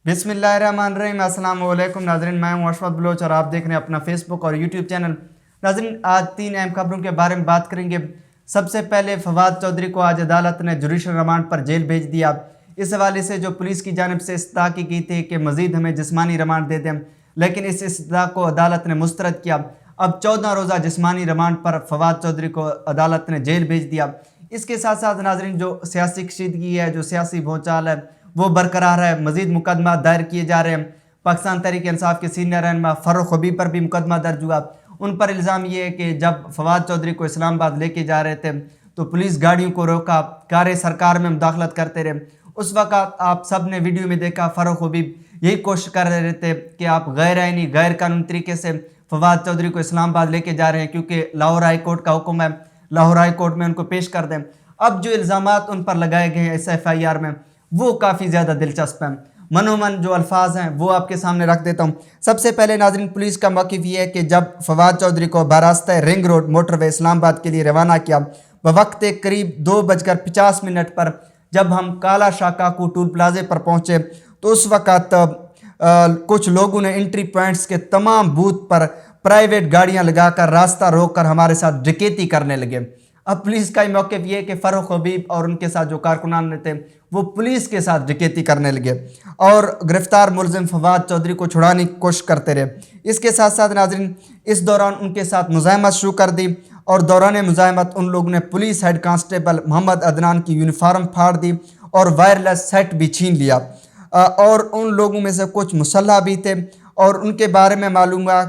बिस्मिल्लाहिर्रहमानिर्रहीम। अस्सलाम वालेकुम नाज़रीन, मैं हूं अशफाक बलोच और आप देख रहे हैं अपना फेसबुक और यूट्यूब चैनल। नाज़रीन, आज 3 अहम खबरों के बारे में बात करेंगे। सबसे पहले फवाद चौधरी को आज अदालत ने जुडिशल रिमांड पर जेल भेज दिया। इस हवाले से जो पुलिस की जानिब से इस्तदा की गई थी कि मज़ीद हमें जिस्मानी रिमांड दे दें, लेकिन इस इस्तदा को अदालत ने मुस्तरद किया। अब 14 रोज़ा जिस्मानी रिमांड पर फवाद चौधरी को अदालत ने जेल भेज दिया। इसके साथ साथ नाज़रीन, जो सियासी कशीदगी है, जो सियासी भूचाल है, वो बरकरार है। मज़ीद मुकदमा दायर किए जा रहे हैं। पाकिस्तान तहरीक इंसाफ के सीनियर रहनुमा फ़ारूक हबीब पर भी मुकदमा दर्ज हुआ। उन पर इल्ज़ाम ये है कि जब फवाद चौधरी को इस्लामाबाद लेके जा रहे थे तो पुलिस गाड़ियों को रोका, कार सरकार में मुदाखलत करते रहे। उस वक्त आप सब ने वीडियो में देखा, फ़ारूक हबीब यही कोशिश कर रहे थे कि आप गैर आइनी गैर कानूनी तरीके से फवाद चौधरी को इस्लामाबाद लेके जा रहे हैं, क्योंकि लाहौर हाई कोर्ट का हुक्म है, लाहौर हाई कोर्ट में उनको पेश कर दें। अब जो इल्ज़ामात उन पर लगाए गए हैं इस FIR में, वो काफ़ी ज़्यादा दिलचस्प हैं। मनोमन जो अल्फाज हैं वो आपके सामने रख देता हूँ। सबसे पहले नाज़रीन, पुलिस का मौक़िफ़ ये है कि जब फवाद चौधरी को बरास्ता रिंग रोड मोटरवे इस्लामाबाद के लिए रवाना किया, बवक्त करीब 2:50 पर जब हम काला शाकाकू टूल प्लाजे पर पहुँचे तो उस वक़्त कुछ लोगों ने एंट्री पॉइंट्स के तमाम बूथ पर प्राइवेट गाड़ियाँ लगाकर रास्ता रोक कर हमारे साथ डकैती करने लगे। अब पुलिस का मौक़िफ़ ये है कि फ़ारूक हबीब और उनके साथ जो कारकुनान थे वो पुलिस के साथ डकैती करने लगे और गिरफ्तार मुलजिम फवाद चौधरी को छुड़ाने की कोशिश करते रहे। इसके साथ साथ नाज़रीन, इस दौरान उनके साथ मुज़ाहमत शुरू कर दी और दौरान मुज़ाहमत उन लोगों ने police head constable Mohammad Adnan की यूनिफार्म फाड़ दी और वायरलेस सेट भी छीन लिया। और उन लोगों में से कुछ मुसल्लह भी थे और उनके बारे में मालूम हुआ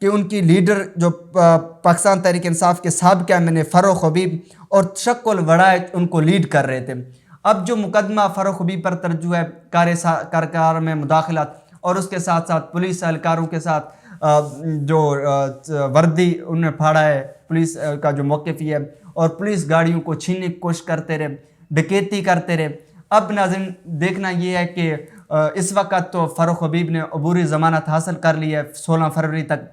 कि उनकी लीडर जो पाकिस्तान तहरीक इंसाफ के साबिक़ एमएनए फ़ारूक हबीब और शक्ल वड़ायत उनको लीड कर रहे थे। अब जो मुकदमा फ़ारूक हबीब पर दर्ज हुआ है कार में मुदाखलत और उसके साथ साथ पुलिस एहलकारों के साथ जो वर्दी उन्हें फाड़ा है, पुलिस का जो मौक़िफ़ है, और पुलिस गाड़ियों को छीनने की कोशिश करते रहे, डकैती करते रहे। अब नाज़रीन, देखना ये है कि इस वक्त तो फ़ारूक हबीब ने अबूरी ज़मानत हासिल कर ली है 16 फरवरी तक।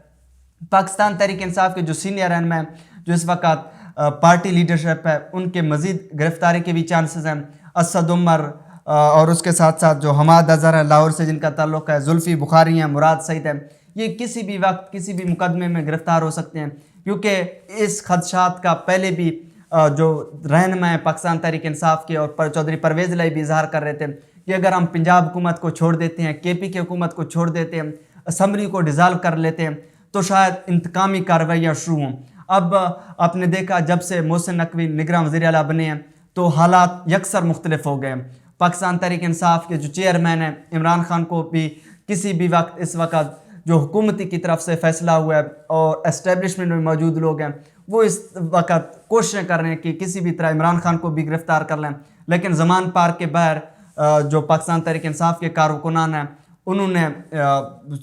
पाकिस्तान तहरीक इंसाफ के जो सीनियर रहनुमा हैं, जो इस वक्त पार्टी लीडरशिप है, उनके मज़ीद गिरफ्तारी के भी चांसेस हैं। असद उमर और उसके साथ साथ जो हमाद अज़हर है लाहौर से जिनका ताल्लुक़ है, जुल्फ़ी बुखारी हैं, मुराद सईद है, ये किसी भी वक्त किसी भी मुकदमे में गिरफ़्तार हो सकते हैं, क्योंकि इस खदशात का पहले भी जो रहनुमा है पाकिस्तान तहरीक इंसाफ के और चौधरी परवेज़ लाई भी इजहार कर रहे थे कि अगर हम पंजाब हुकूमत को छोड़ देते हैं, KP की हुकूमत को छोड़ देते हैं, असम्बली को डिज़ाल्व कर लेते हैं, तो शायद इंतकामी कार्रवाइयाँ शुरू हों। अब आपने देखा जब से मोहसिन नकवी निगरान वज़ीर आला बने हैं तो हालात यकसर मुख्तलिफ हो गए। पाकिस्तान तहरीक इंसाफ के जो चेयरमैन हैं इमरान खान को भी किसी भी वक्त इस वक्त जो हुकूमती की तरफ से फ़ैसला हुआ है और एस्टेब्लिशमेंट में मौजूद लोग हैं वो इस वक्त कोशिशें कर रहे हैं कि किसी भी तरह इमरान खान को भी गिरफ़्तार कर लें, लेकिन ज़मान पार्क के बाहर जो पाकिस्तान तहरीक इंसाफ के कारकुनान हैं उन्होंने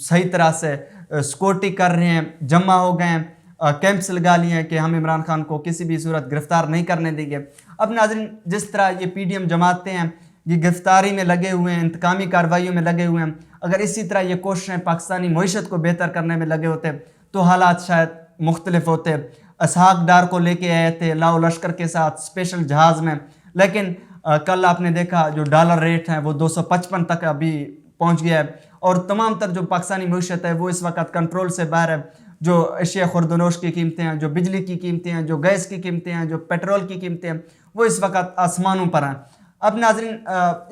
सही तरह से सिक्योरिटी कर रहे हैं, जमा हो गए हैं, कैंप्स लगा लिए हैं कि हम इमरान खान को किसी भी सूरत गिरफ़्तार नहीं करने देंगे। अब नाज़रीन, जिस तरह ये PDM जमातें हैं ये गिरफ़्तारी में लगे हुए हैं, इंतकामी कार्रवाइयों में लगे हुए हैं, अगर इसी तरह ये कोशिशें पाकिस्तानी मईशत को बेहतर करने में लगे होते तो हालात शायद मुख्तलिफ होते। इसहाक डार को लेके आए थे लाओ लश्कर के साथ स्पेशल जहाज़ में, लेकिन कल आपने देखा जो डॉलर रेट है वो 255 तक अभी पहुँच गया है और तमाम तर जो पाकिस्तानी मईशत है वो इस वक्त कंट्रोल से बाहर है। जो अशिया खुर्दनोश की कीमतें हैं, जो बिजली की कीमतें हैं, जो गैस की कीमतें हैं, जो पेट्रोल की कीमतें हैं, वो इस वक्त आसमानों पर हैं। अब नाज़रीन,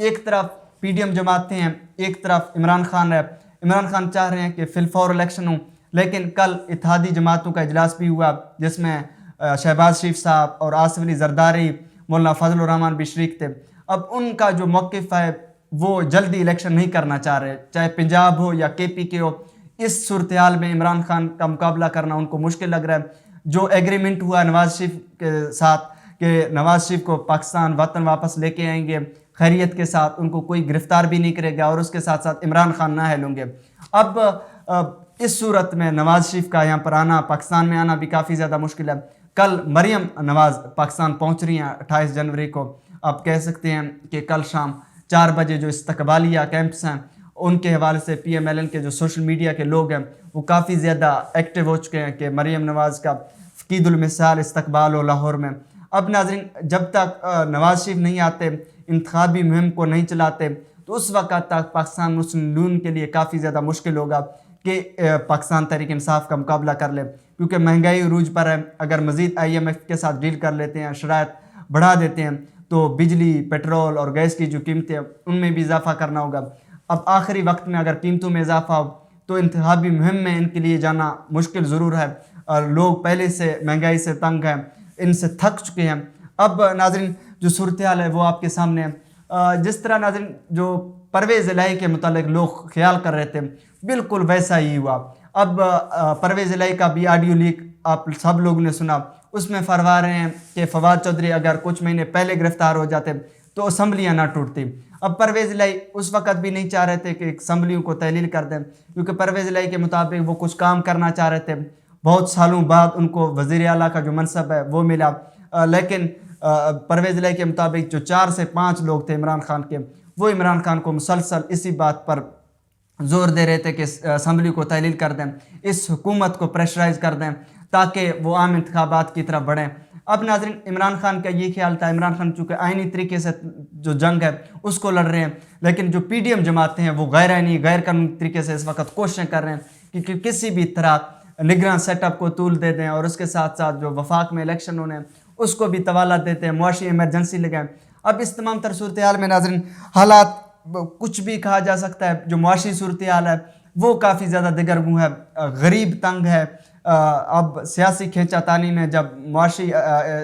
एक तरफ PDM जमातें हैं, एक तरफ इमरान खान है। इमरान खान चाह रहे हैं कि फिलफौर इलेक्शन हो, लेकिन कल इत्तेहादी जमातों का इजलास भी हुआ जिसमें शहबाज शरीफ साहब और आसिफ अली जरदारी, मौलाना फजल रहमान भी शरीक थे। अब उनका जो मौक़िफ़ है वो जल्दी इलेक्शन नहीं करना चाह रहे, चाहे पंजाब हो या KP के हो। इस सूरत हाल में इमरान खान का मुकाबला करना उनको मुश्किल लग रहा है। जो एग्रीमेंट हुआ नवाज़ शरीफ के साथ कि नवाज़ शरीफ को पाकिस्तान वतन वापस लेके आएंगे खैरियत के साथ, उनको कोई गिरफ़्तार भी नहीं करेगा और उसके साथ साथ इमरान खान ना हिलेंगे। अब इस सूरत में नवाज़ शरीफ का यहाँ पर आना, पाकिस्तान में आना भी काफ़ी ज़्यादा मुश्किल है। कल मरियम नवाज़ पाकिस्तान पहुँच रही हैं 28 जनवरी को। आप कह सकते हैं कि कल शाम 4 बजे जो इस्तकबालिया कैंप्स हैं उनके हवाले से PMLN के जो सोशल मीडिया के लोग हैं वो काफ़ी ज़्यादा एक्टिव हो चुके हैं कि मरियम नवाज़ का फ़कीदुल मिसाल इस्तकबाल हो लाहौर में। अब नाज़रीन, जब तक नवाज़ शरीफ नहीं आते, इंतखाबी मुहिम को नहीं चलाते, تو اس وقت تک پاکستان مسلم نون کے لیے کافی زیادہ مشکل ہوگا کہ پاکستان تحریک انصاف کا مقابلہ کر لے، کیونکہ مہنگائی عروج پر ہے۔ اگر مزید IMF کے ساتھ ڈیل کر لیتے ہیں، شرائط بڑھا دیتے ہیں، تو بجلی، پیٹرول اور گیس کی جو قیمتیں ان میں بھی اضافہ کرنا ہوگا۔ اب آخری وقت میں اگر قیمتوں میں اضافہ ہو تو انتخابی مہم میں ان کے لیے جانا مشکل ضرور ہے، اور لوگ پہلے سے مہنگائی سے تنگ ہیں، ان سے تھک چکے ہیں۔ اب ناظرین جو صورتحال ہے وہ آپ کے سامنے ہے۔ جس طرح ناظرین جو پرویز الہی کے متعلق لوگ خیال کر رہے تھے بالکل ویسا ہی ہوا۔ اب پرویز الہی کا بھی آڈیو لیک آپ سب لوگوں نے سنا، اس میں فرما رہے ہیں کہ فواد چودھری اگر کچھ مہینے پہلے گرفتار ہو جاتے تو اسمبلیاں نہ ٹوٹتی۔ اب پرویز الہی اس وقت بھی نہیں چاہ رہے تھے کہ اسمبلیوں کو تحلیل کر دیں، کیونکہ پرویز الہی کے مطابق وہ کچھ کام کرنا چاہ رہے تھے، بہت سالوں بعد ان کو وزیر اعلیٰ کا جو منصب ہے وہ ملا، لیکن پرویز الہی کے مطابق جو 4 سے 5 لوگ تھے عمران خان کے، وہ عمران خان کو مسلسل اسی بات پر زور دے رہے تھے کہ اسمبلی کو تحلیل کر دیں، اس حکومت کو پریشرائز کر دیں تاکہ وہ عام انتخابات کی طرف بڑھیں۔ اب ناظرین عمران خان کا یہ خیال تھا، عمران خان چونکہ آئینی طریقے سے جو جنگ ہے اس کو لڑ رہے ہیں، لیکن جو PDM جماعتیں ہیں وہ غیر آئینی غیر قانونی طریقے سے اس وقت کوششیں کر رہے ہیں کہ کسی بھی طرح نگراں سیٹ اپ کو طول دے دیں، اور اس کے ساتھ ساتھ جو وفاق میں الیکشن ہونے ہیں اس کو بھی طوالت دیتے ہیں، معاشی ایمرجنسی لگائیں۔ اب اس تمام تر صورتحال میں ناظرین حالات کچھ بھی کہا جا سکتا ہے، جو معاشی صورتحال ہے وہ کافی زیادہ دگرگوں ہے، غریب تنگ ہے۔ اب سیاسی کھینچا تانی میں جب معاشی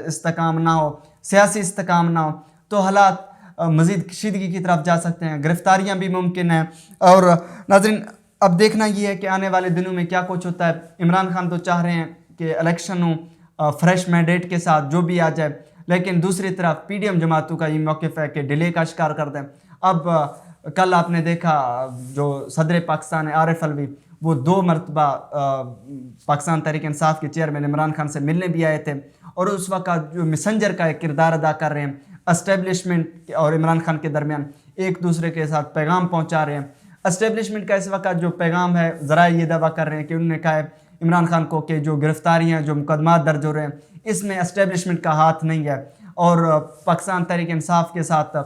استحکام نہ ہو، سیاسی استحکام نہ ہو، تو حالات مزید کشیدگی کی طرف جا سکتے ہیں، گرفتاریاں بھی ممکن ہیں۔ اور ناظرین اب دیکھنا یہ ہے کہ آنے والے دنوں میں کیا کچھ ہوتا ہے۔ عمران خان تو چاہ رہے ہیں کہ الیکشن ہو فریش مینڈیٹ کے ساتھ جو بھی آ جائے، لیکن دوسری طرف PDM جماعتوں کا یہ موقف ہے کہ ڈیلے کا شکار کر دیں۔ اب کل آپ نے دیکھا جو صدر پاکستان ہے عارف الوی، وہ 2 مرتبہ پاکستان تحریک انصاف کے چیئرمین عمران خان سے ملنے بھی آئے تھے، اور اس وقت جو میسنجر کا ایک کردار ادا کر رہے ہیں، اسٹیبلشمنٹ اور عمران خان کے درمیان ایک دوسرے کے ساتھ پیغام پہنچا رہے ہیں۔ اسٹیبلشمنٹ کا اس وقت جو پیغام ہے، ذرائع یہ دعویٰ کر رہے ہیں کہ انہوں نے کہا ہے عمران خان کو کہ جو گرفتاریاں، جو مقدمات درج ہو رہے ہیں اس میں اسٹیبلشمنٹ کا ہاتھ نہیں ہے، اور پاکستان تحریک انصاف کے ساتھ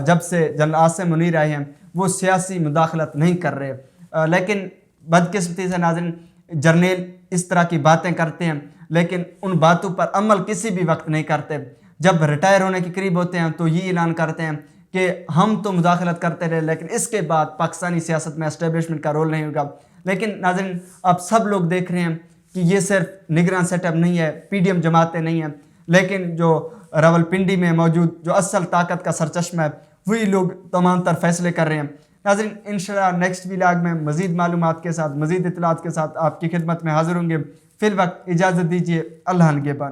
جب سے جنرل عاصم منیر آئے ہیں وہ سیاسی مداخلت نہیں کر رہے۔ لیکن بدقسمتی سے ناظرین جرنیل اس طرح کی باتیں کرتے ہیں، لیکن ان باتوں پر عمل کسی بھی وقت نہیں کرتے۔ جب ریٹائر ہونے کے قریب ہوتے ہیں تو یہ اعلان کرتے ہیں کہ ہم تو مداخلت کرتے رہے، لیکن اس کے بعد پاکستانی سیاست میں اسٹیبلشمنٹ کا رول نہیں ہوگا۔ لیکن ناظرین اب سب لوگ دیکھ رہے ہیں کہ یہ صرف نگراں سیٹ اپ نہیں ہے، PDM جماعتیں نہیں ہیں، لیکن جو راولپنڈی میں موجود جو اصل طاقت کا سرچشمہ ہے وہی لوگ تمام تر فیصلے کر رہے ہیں۔ ناظرین انشاءاللہ نیکسٹ ولاگ میں مزید معلومات کے ساتھ، مزید اطلاعات کے ساتھ آپ کی خدمت میں حاضر ہوں گے۔ فی الوقت اجازت دیجیے، اللہ نگہبان۔